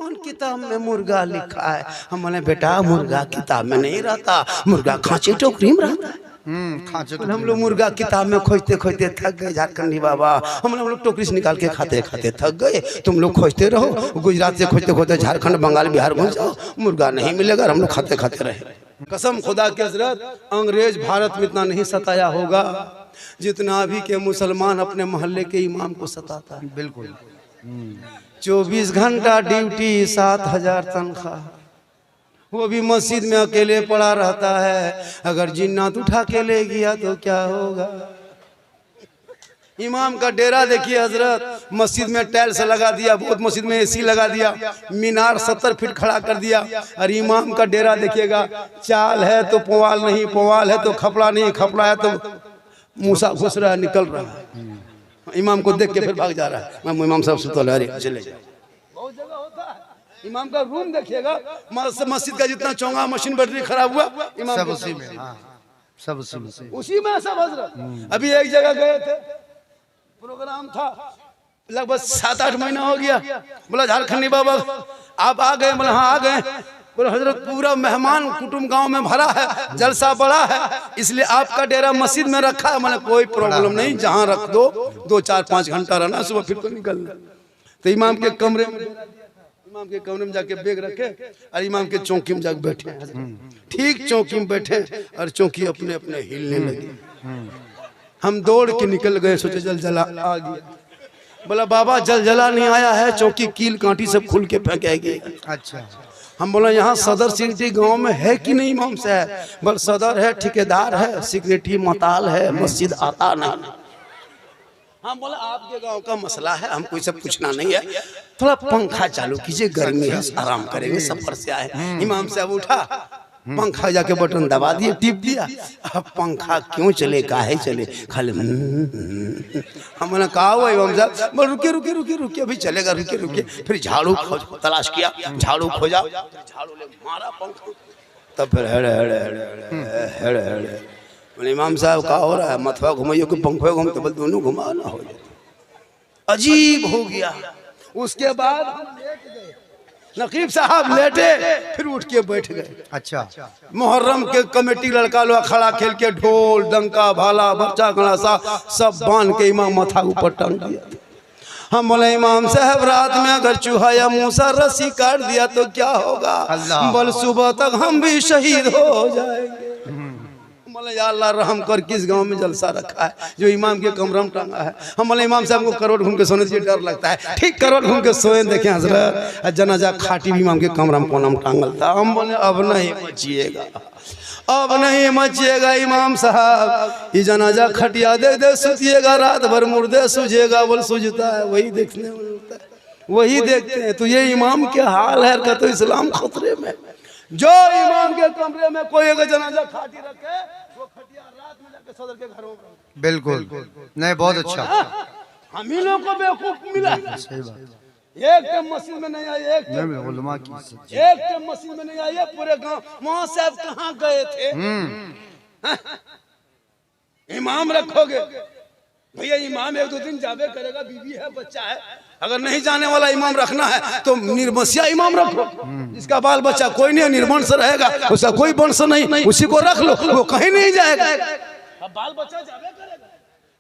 कौन किताब में मुर्गा लिखा है? हम बोले बेटा मुर्गा किताब में नहीं रहता, मुर्गा खांचे टोकरी में रहता है। हम लोग मुर्गा किताब में खोजते खोजते थक गए झारखंडी बाबा। हम लोग टोकरी से निकाल के खाते खाते थक गए। तुम लोग खोजते रहो, गुजरात से खोजते खोजते झारखंड बंगाल बिहार घुस जाओ, मुर्गा नहीं मिलेगा। हम लोग खाते खाते रहे। कसम खुदा के हजरत, अंग्रेज भारत में इतना नहीं सताया होगा जितना अभी के मुसलमान अपने मोहल्ले के इमाम को सताता है। बिल्कुल 24 घंटा ड्यूटी, 7,000 तनख्वाह, वो भी मस्जिद में अकेले पड़ा रहता है। अगर जिन्नात उठा के ले गया तो क्या होगा? इमाम का डेरा देखिए हजरत, मस्जिद में टाइल्स लगा दिया, बहुत मस्जिद में एसी लगा दिया, मीनार 70 फीट खड़ा कर दिया। और इमाम का डेरा देखिएगा, चाल है तो पुवाल नहीं, पुवाल है तो खपड़ा नहीं, खपड़ा है तो मूसा घुस रहा है, निकल रहा है। इमाम को देख के फिर भाग जा रहा है। इमाम साहब सुतल है, चले जाओ। बहुत जगह होता है। इमाम का रूम देखिएगा, मस्जिद का जितना चौंगा मशीन बैटरी खराब हुआ, इमाम सब उसी में, सब उसी में सब हजरत। अभी एक जगह गए थे, प्रोग्राम था, लगभग 7-8 महीना हो गया। बोला झारखंडी बाबा आप आ गए? बोला हाँ आ गए। बोला हजरत पूरा मेहमान कुटुंब गांव में भरा है, जलसा बड़ा है, इसलिए आपका डेरा मस्जिद में रखा है। मतलब कोई प्रॉब्लम नहीं, जहां रख दो, 2-4-5 घंटा रहना, सुबह फिर तो निकलना। तो इमाम के कमरे में जाके बैग रखे और इमाम के चौकी में जाके बैठे। ठीक चौकी में बैठे और चौकी अपने अपने हिलने लगी। हम दौड़ के निकल गए, सोचे जलजला आ गया। बोला बाबा जलजला नहीं आया है, चौकी कील कांटी सब खुल के फेंकेगी। अच्छा। हम बोला यहाँ सदर सिटी गांव में है कि नहीं इमाम साहब? बोल सदर है, ठेकेदार है, सिक्योरिटी मताल है, मस्जिद आता नहीं। हम बोला आपके गांव का मसला है, हमको ये सब पूछना नहीं है, थोड़ा पंखा चालू कीजिए, गर्मी है, आराम करेंगे, सफर से आए। इमाम साहब उठा, पंखा जाके बटन दबा दिए, टिप दिया। अब पंखा क्यों चले, काहे चले? खाली हमने कहा हुआ इमाम साहब, बोल रुकिए रुकिए रुकिए रुकिए, अभी चलेगा, रुकिए रुकिए। फिर झाड़ू तलाश किया, झाड़ू खोजा, झाड़ू ले मारा पंखा, तब फिर हेड़े हेड़े हेड़े हेड़े हेड़े। इमाम साहब क्या हो रहा है? मथवा घुमाइए कि पंखा घूमते? बोल दोनों घुमाना हो जाए। अजीब हो गया। उसके बाद नकीब साहब लेटे, फिर उठ के बैठ गए। अच्छा। मुहर्रम के कमेटी लड़का लोग खड़ा खेल के ढोल डंका भाला बच्चा गणासा सब बांध के इमाम मथा ऊपर टांग दिया। हम बोले इमाम साहब रात में अगर चूहा या मूसा रस्सी काट दिया तो क्या होगा? बोल सुबह तक हम भी शहीद हो जाएंगे। बोले या अल्लाह रहम कर, किस गांव में जलसा रखा है जो इमाम के कमरा में टांगा है? हम बोले इमाम साहब को करोड़ घूम के सोने से डर लगता है। ठीक करोड़ घूम के सोए, देखे हजरत जनाजा खाटी भी इमाम के कमरा में कोना में टांगल था। हम बोले अब नहीं मचिएगा, अब नहीं मचिएगा इमाम साहब, ये जनाजा खटिया दे दे सुतिएगा, रात भर मुर्दे सूझेगा। बोल सूझता है, वही देखने में मिलता है, वही देखते हैं। तो ये इमाम के हाल है, कहते तो इस्लाम खतरे में। जो इमाम के कमरे में कोई अगर जनाजा खाटी रखे, वो खटिया रात में जाके सदर के घरों में। बिल्कुल नहीं, बहुत अच्छा। हम ही लोग को बेवकूफ मिला। सही बात। एक टाइम मस्जिद में नहीं आए, एक टाइम मस्जिद में नहीं आए, पूरे गांव। वहां साहब कहाँ गए थे? इमाम रखोगे भैया, इमाम 1-2 दिन जावे करेगा, बीवी है, बच्चा है। अगर नहीं जाने वाला इमाम रखना है तो निर्वंशिया इमाम रखो, जिसका बाल बच्चा कोई नहीं, निर्वंश रहेगा, उसका कोई वंश नहीं, उसी को रख लो, वो कहीं नहीं जाएगा। अब बाल बच्चा जावे करेगा,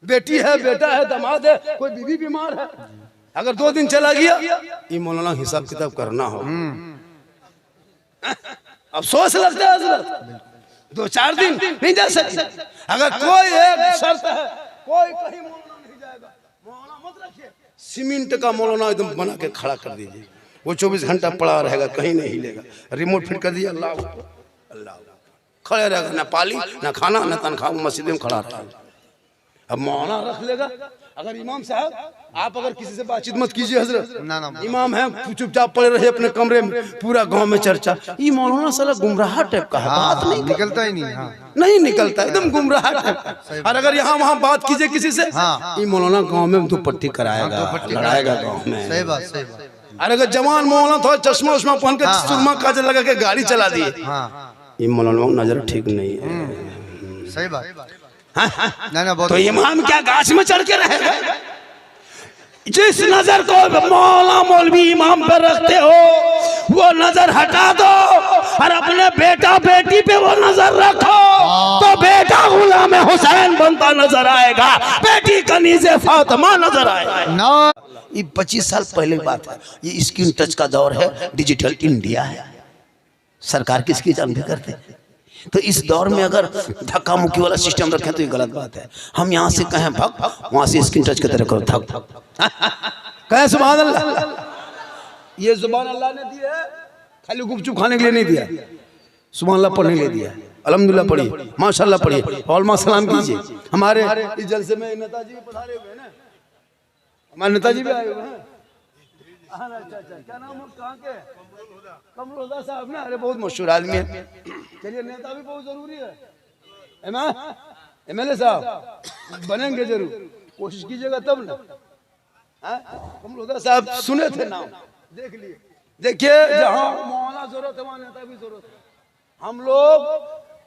बेटी है, बेटा है, दामाद है, कोई बीवी बीमार है, अगर 2 दिन चला गया, ये मौलाना हिसाब किताब करना हो। अफसोस लगता है हजरत, 2-4 दिन नहीं जा सकते। अगर कोई एक शर्त है, कोई कहीं मौलाना नहीं जाएगा, मौलाना मत रखिए, सीमेंट का मौलाना एकदम बना के खड़ा कर दीजिए, वो 24 घंटा पड़ा रहेगा, कहीं नहीं हिलेगा। रिमोट फिट कर दिया, अल्लाह अल्लाह, खड़े रहेगा, ना पाली ना खाना ना तनख्वाह, मस्जिद में खड़ा रहेगा। अब मौलाना रख लेगा। अगर इमाम साहब आप अगर किसी से बातचीत मत कीजिए हजरत, इमाम है चुपचाप पड़े रहे अपने कमरे में, पूरा गांव में चर्चा, ये मौलाना साला गुमराह टाइप का है, बात नहीं निकलता ही नहीं। नहीं निकलता, एकदम गुमराह टाइप। और अगर यहाँ वहाँ बात कीजिए किसी से, ये मौलाना गांव में दुपट्टी कराएगा, लड़ाएगा गांव में। सही बात, सही बात। और अगर जवान मौलाना थोड़ा चश्मा उश्मा पहन के सुरमा काजल लगा के गाड़ी चला दिए, ये मौलाना नजर ठीक नहीं है। सही बात। तो इमाम क्या गाछ में चढ़ के रहेगा? जिस नजर को मौला मौलवी इमाम पर रखते हो, वो नजर हटा दो और अपने बेटा बेटी पे वो नजर रखो, तो बेटा गुलाम हुसैन बनता नजर आएगा, बेटी कनीज़े फातिमा नजर आएगा ना। ये 25 साल पहले की बात है। ये स्क्रीन टच का दौर है, डिजिटल इंडिया है, सरकार किसकी जान भी करते हैं। तो इस दौर में अगर धक्का मुक्की वाला सिस्टम रखें तो ये गलत बात है। हम यहाँ से कहें भग, वहाँ से स्क्रीन टच की तरह करो थक कहें सुभान अल्लाह। ये जुबान अल्लाह ने दी है, खाली गुपचुप खाने के लिए नहीं दिया, सुभान अल्लाह पढ़ने के लिए दिया। अल्हम्दुलिल्लाह पढ़िए, माशाल्लाह पढ़िए, और सलाम कीजिए। हमारे इस जलसे में नेताजी पधारे हुए हैं ना, हमारे नेताजी भी आए हुए हैं। अच्छा, क्या नाम है, कहाँ के? कमरुल्लाह साहब ना, अरे बहुत मशहूर आदमी है। चलिए, नेता भी बहुत जरूरी है। MLA साहब बनेंगे जरूर, कोशिश कीजिएगा तब ना। कमरुल्लाह साहब सुने थे नाम, देख लिए। देखिए, जहाँ मौलाना जरूरत है वहाँ नेता भी जरूरत है। हम लोग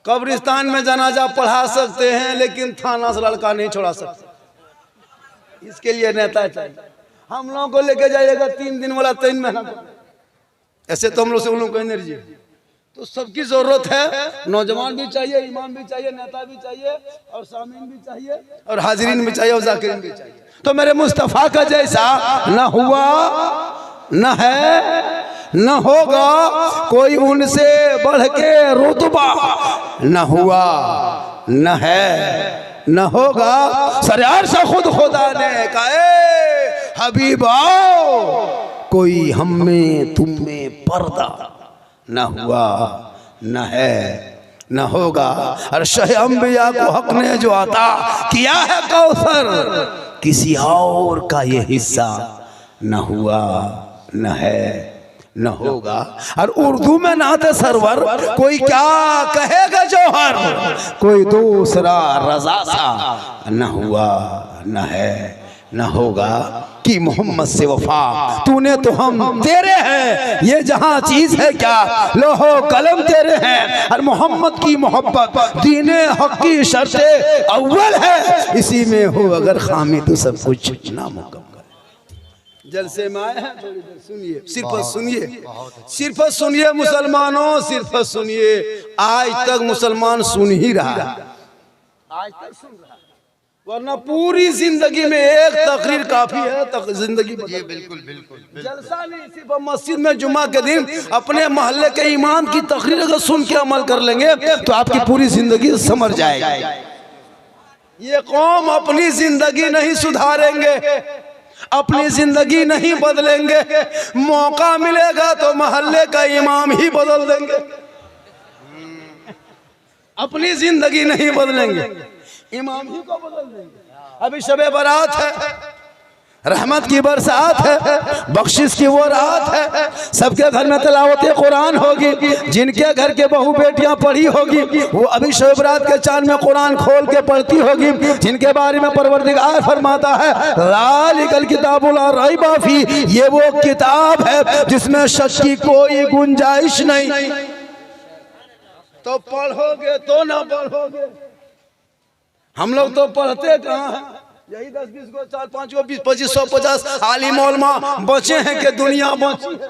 कब्रिस्तान में जनाजा पढ़ा सकते हैं, लेकिन थाना से लड़का नहीं छोड़ा सकते। इसके लिए नेता चाहिए। हम लोगों को लेके जाइएगा 3 दिन वाला 3 महीना, ऐसे तो हम लोग से उन लोगों को एनर्जी। तो सबकी जरूरत है, नौजवान भी चाहिए, इमाम भी चाहिए, नेता भी चाहिए, और सामीन भी चाहिए, और हाजिरीन भी चाहिए, और जाकिरीन भी चाहिए। तो मेरे मुस्तफ़ा का जैसा न हुआ, न है, न होगा कोई उनसे बढ़ के रुतबा, न हुआ, न है, न होगा। सरयार से खुद खुदा ने कहा, हबीबा कोई हम में तुम में पर्दा, न हुआ, न है, न होगा। और शह अंबिया को हक ने जो अता किया है कौसर, किसी और का ये हिस्सा न हुआ, न है, न होगा। और उर्दू में नाते सरवर, कोई क्या कहेगा जौहर, कोई दूसरा रजा सा, न हुआ, न है, न होगा। कि मोहम्मद से वफा तूने तो हम तेरे हैं, ये जहां चीज है क्या लोहो कलम तेरे हैं। और मोहम्मद की मोहब्बत दीने हक की शर्ते अव्वल है, इसी में हो अगर खामी तो सब कुछ नामुकम्मल। जलसे में आए हैं, थोड़ी देर सुनिए, सिर्फ सुनिए, सिर्फ सुनिए मुसलमानों, सिर्फ सुनिए। आज तक मुसलमान सुन ही रहा है, आज तक सुन रहा है, वरना पूरी जिंदगी में एक तकरीर काफी है। जिंदगी बिल्कुल बिल्कुल जलसा नहीं, सिर्फ मस्जिद में जुमा के दिन अपने मोहल्ले के इमाम की तकरीर अगर सुन के अमल कर लेंगे तो आपकी पूरी जिंदगी समझ जाएगी। ये कौम अपनी जिंदगी नहीं सुधारेंगे, अपनी जिंदगी नहीं बदलेंगे, मौका मिलेगा तो मोहल्ले का इमाम ही बदल देंगे, अपनी जिंदगी नहीं बदलेंगे, इमाम ही को बदल देंगे। अभी शबे बारात है, रहमत की बरसात है, बख्शिश की वो रात है, सबके घर में तिलावत कुरान होगी, जिनके घर के बहू बेटियां पढ़ी होगी वो अभी शबे बारात के चांद में कुरान खोल के पढ़ती होगी, जिनके बारे में परवरदिगार फरमाता है ज़ालिकल किताबुल ला रैब फीह, ये वो किताब है जिसमें शक की कोई गुंजाइश नहीं। तो पढ़ोगे तो ना पढ़ोगे, हम लोग तो पढ़ते कहाँ हैं, यही 10-20 को 4-5 को 20-25-150 आलिम उलमा बचे हैं कि दुनिया बची है।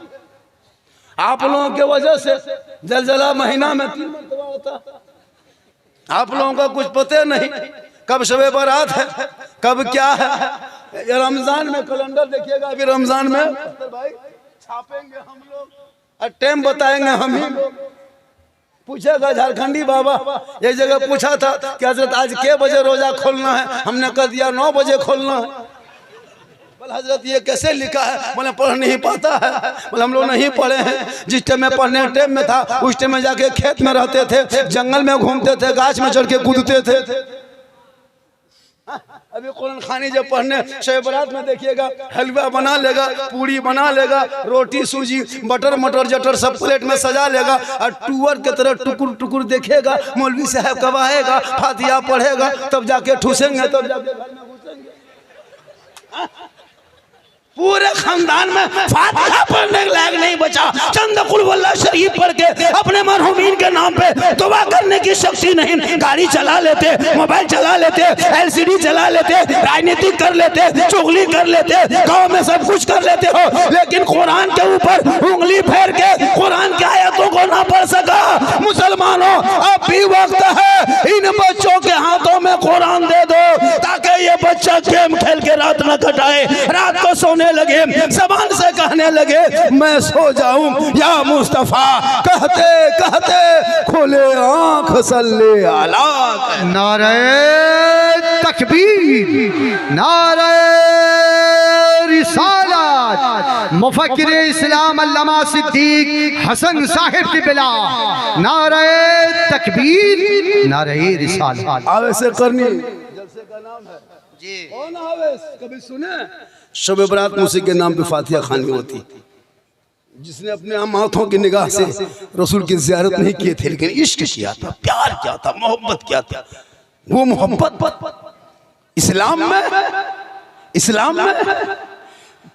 आप लोगों के वजह से जलजला महीना में 3 मरतबा होता, आप लोगों का कुछ पता नहीं कब शबे बारात है, कब क्या है। रमजान में कैलेंडर देखिएगा, अभी रमजान में भाई छापेंगे हम लोग और टाइम बताएंगे हम ही लोग। पूछेगा झारखंडी बाबा, एक जगह पूछा था कि हजरत आज के बजे रोजा खोलना है, हमने कह दिया 9 बजे खोलना है। बोले हजरत ये कैसे लिखा है, बोले पढ़ नहीं पाता है। बोले हम लोग नहीं पढ़े हैं, जिस टाइम में पढ़ने टाइम में था उस टाइम में जाके खेत में रहते थे, जंगल में घूमते थे, गाछ में चढ़ के कूदते थे। अभी कुरान खानी जब पढ़ने शब बारात में देखिएगा, हलवा बना लेगा, पूरी बना लेगा, रोटी सूजी बटर मटर जटर सब प्लेट में सजा लेगा और टूअर के तरह टुकुर टुकुर देखेगा। मौलवी साहब कब आएगा, फातिहा पढ़ेगा, तब जाके ठूसेंगे, तब जाके घर में घुसेंगे। पूरे खानदान में फातिहा पढ़ने के लायक नहीं बचा, चंद कुल वल्लाह शरीफ पढ़ के अपने मरहुमीन के नाम पे दुआ करने की शक्ति नहीं। गाड़ी चला लेते, मोबाइल चला लेते, LCD चला लेते, राजनीति कर लेते, चुगली कर लेते, गांव में सब कुछ कर लेते हो, लेकिन कुरान के ऊपर उंगली फेर के सोने लगे, ज़बान से कहने लगे मैं सो जाऊं या मुस्तफा, कहते कहते खोले आंख सल्ले आला। नारे तकबीर, नारे रिसालत, मुफक्किर इस्लाम अल्लामा सिद्दीक हसन साहिब की बिला, नारे तकबीर, नारे रिसालत। आवे से करनी जलसे का नाम है जी, कौन आवे कभी सुने? शब बरात मुसी के नाम पे फातिहा खानी होती, जिसने अपने आंखों की निगाह से रसूल की ज़ियारत नहीं किए थे, लेकिन इश्क किया था, प्यार किया था, मोहब्बत किया था। वो मोहब्बत इस्लाम में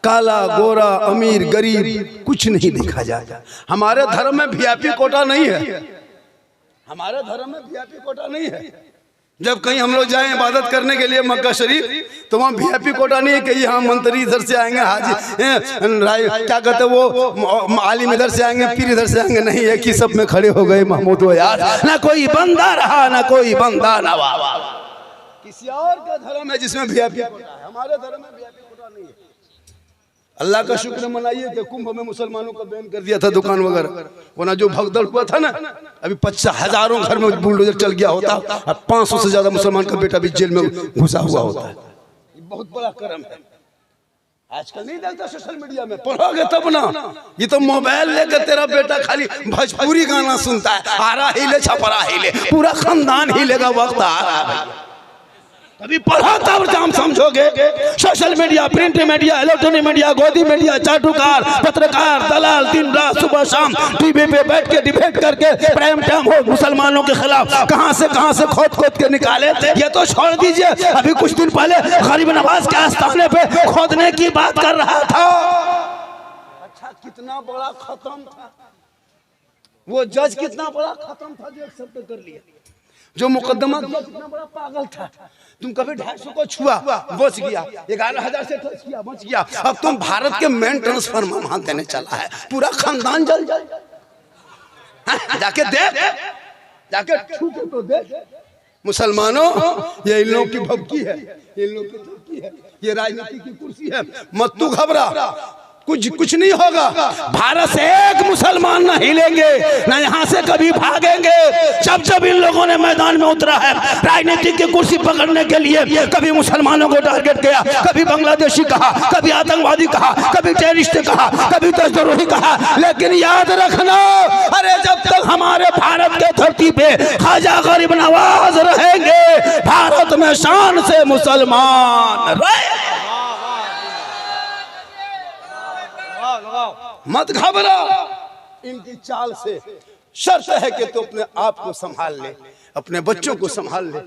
काला गोरा अमीर गरीब कुछ नहीं देखा जाता। हमारे धर्म में वीआईपी कोटा नहीं है, हमारे धर्म में वीआईपी कोटा नहीं है। जब कहीं हम लोग जाएं इबादत करने के लिए मक्का शरीफ, तो वहाँ वीआईपी कोटा नहीं है कि यहाँ मंत्री इधर से आएंगे, हाजी क्या कहते वो आलिम इधर से आएंगे, पीर इधर से आएंगे। नहीं है कि सब में खड़े हो गए महमूद वो यार, ना कोई बंदा रहा ना कोई बंदा नवा। किसी और का धर्म है जिसमें वीआईपी कोटा है, हमारे धर्म में वीआईपी कोटा नहीं है। अल्लाह का शुक्र मनाइए कि कुंभ में मुसलमानों का बैन कर दिया था दुकान वगैरह, वरना जो भगदड़ हुआ था ना, अभी 50,000 घर में बुलडोजर चल गया होता और 500 से ज्यादा मुसलमान का बेटा भी जेल में घुसा हुआ होता है। ये बहुत बड़ा कर्म है। आजकल नहीं देखता सोशल मीडिया में, पढ़ोगे तब ना। ये तो मोबाइल लेकर तेरा बेटा खाली भोजपुरी गाना सुनता है, आरा हिले छपरा हिले, पूरा खानदान हिलेगा, वक्त आ रहा है। कभी पढ़ो तब हम समझोगे। Social media, print media, electronic media, गोदी मीडिया, चाटुकार, पत्रकार, दलाल दिन रात सुबह शाम टीवी पे बैठ के डिबेट करके प्राइम टाइम हो मुसलमानों के खिलाफ कहां से खोद के निकाले थे। ये तो छोड़ दीजिए, अभी कुछ दिन पहले गरीब नवाज के आस्थाने पे खोदने की बात कर रहा था। अच्छा, कितना बड़ा खत्म था वो जज, कितना बड़ा खत्म था जो एक्सेप्ट कर लिया। जो मुकदमा कितना बड़ा पागल था। तुम कभी 250 को छुआ बच गया, 11,000 से टच किया बच गया। अब तुम भारत के मेन ट्रांसफर में वहां देने चला है, पूरा खानदान जल जाके देख, जाके छू के तो देख। मुसलमानों, ये इन लोगों की भबकी है, इन लोगों की धमकी है, ये राजनीति की कुर्सी है। मत तू घबरा, कुछ नहीं होगा। भारत से एक मुसलमान न हिलेंगे, न यहाँ से कभी भागेंगे। जब इन लोगों ने मैदान में उतरा है राजनीति की कुर्सी पकड़ने के लिए, कभी मुसलमानों को टारगेट किया, कभी बांग्लादेशी कहा, कभी आतंकवादी कहा, कभी टेररिस्ट कहा, कभी देशद्रोही कहा। लेकिन याद रखना, अरे जब तक हमारे भारत के धरती पे ख्वाजा गरीब नवाज रहेंगे, भारत में शान से मुसलमान रहे। मत घबरा इनकी चाल से। शर्त है कि तू अपने आप को संभाल ले, अपने बच्चों को संभाल ले।